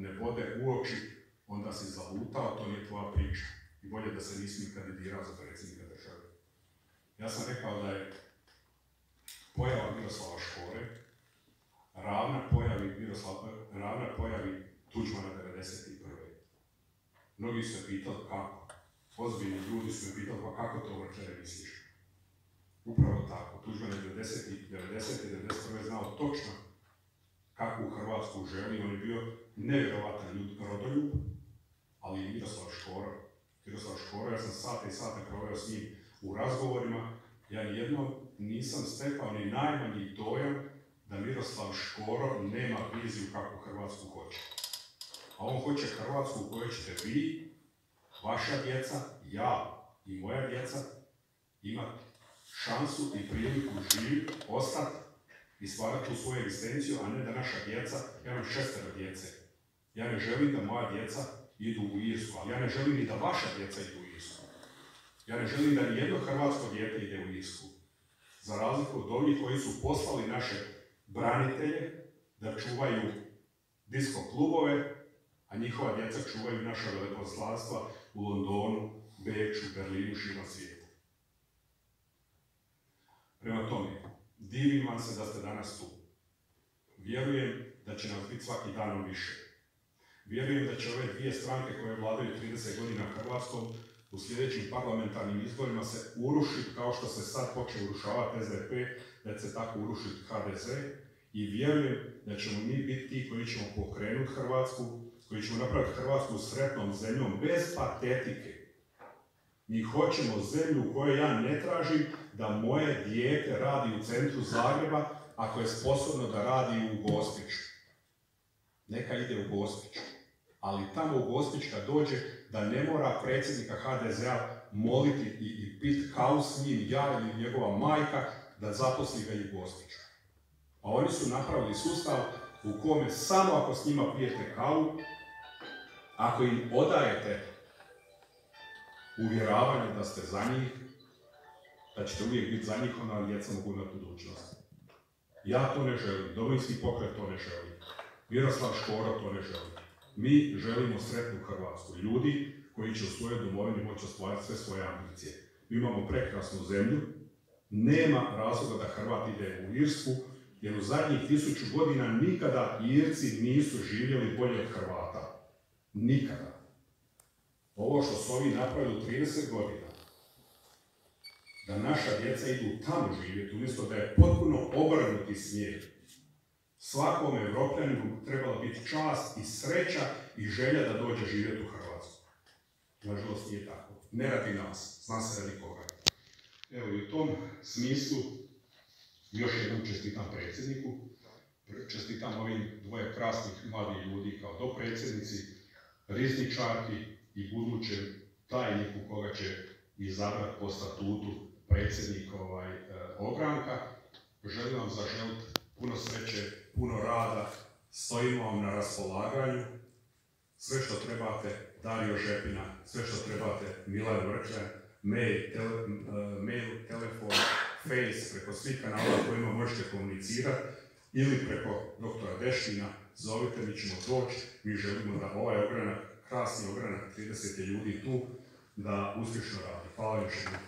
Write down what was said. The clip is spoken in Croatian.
ne bode u oči, onda si zalutao, to nije tvoja priča. I bolje da se nisi kandidirao za predsjednika države. Ja sam rekao da je pojava Miroslava Škore ravna pojavi Tuđmana 1991. Mnogi su me pitali kako. Ozbiljni ljudi su me pitali pa kako to vrčere misliš. Upravo tako. Tuđman je 90. i 91. znao točno kakvu Hrvatsku želi. On je bio nevjerovatan rodoljub, ali i Miroslav Škoro. Miroslav Škoro, ja sam sate i sate proveo s njim u razgovorima. Ja nijednom nisam stekao ni najmanji dojam da Miroslav Škoro nema viziju kakvu Hrvatsku hoće. A on hoće Hrvatsku u kojoj ćete vi, vaša djeca, ja i moja djeca imati šansu i priliku živjeti, ostati i stvarati tu svoju egzistenciju, a ne da naša djeca, ja imam 6 djece. Ja ne želim da moja djeca idu u Irsku, ali ja ne želim ni da vaša djeca idu u Irsku. Ja ne želim da nijedno hrvatsko dijete ide u Irsku. Za razliku od ovih koji su poslali naše branitelje da čuvaju disko klubove, a njihova djeca čuvaju naša veleposlanstva u Londonu, Beču, Berlinu, širom svijeta. Prema tome, divim vam se da ste danas tu. Vjerujem da će nas biti svaki danom više. Vjerujem da će ove dvije stranke koje vladaju 30 godina Hrvatskom u sljedećim parlamentarnim izborima se urušiti kao što se sad počne urušavati SDP, da će se tako urušiti HDZ. I vjerujem da ćemo mi biti ti koji ćemo pokrenuti Hrvatsku, koji ćemo napraviti Hrvatsku sretnom zemljom bez patetike. Mi hoćemo zemlju u kojoj ja ne tražim da moje dijete radi u centru Zagreba ako je sposobno da radi u Gospiću. Neka ide u Gospić. Ali tamo u Gospić kad dođe da ne mora predsjednika HDZ-a moliti i pit kavu s njim, ja ili njegova majka, da zaposli ga i u Gospiću. A oni su napravili sustav u kome samo ako s njima pijete kavu, ako im odajete uvjeravanje da ste za njih, da ćete uvijek biti za njih, onda djeca mogu imati budućnost. Ja to ne želim, Domovinski pokret to ne želi, Miroslav Škoro to ne želi. Mi želimo sretnu Hrvatsku, ljudi koji će u svojoj domovini moći ostvariti sve svoje ambicije. Mi imamo prekrasnu zemlju, nema razloga da Hrvat ide u Irsku, jer u zadnjih 1000 godina nikada Irci nisu živjeli bolje od Hrvata. Nikada. Ovo što su ovi napravili u 30 godina, da naša djeca idu tamo živjeti, umjesto da je potpuno obrnuti smjer. Svakom Evropljaninu trebala biti čast i sreća i želja da dođe živjeti u Hrvatsku. Nažalost nije tako. Ne radi nas, zna se radi koga. Evo i u tom smislu još jednom čestitam predsjedniku, čestitam ovim dvoje krasnih mladih ljudi kao dopredsjednici, rizničarki i budućem tajniku koga će izabrati po statutu predsjednik ogranka. Želim vam zaželiti puno sreće, puno rada, stojimo vam na raspolaganju. Sve što trebate, Dario Žepina, sve što trebate, Milan Vrkljan, mail, telefon, face, preko svih kanala kojima možete komunicirati ili preko doktora Deština, zovite, mi ćemo doći. Mi želimo da ovaj ogranak, krasni ogranak, 30 ljudi tu, da uspješno radi. Hvala još jednom.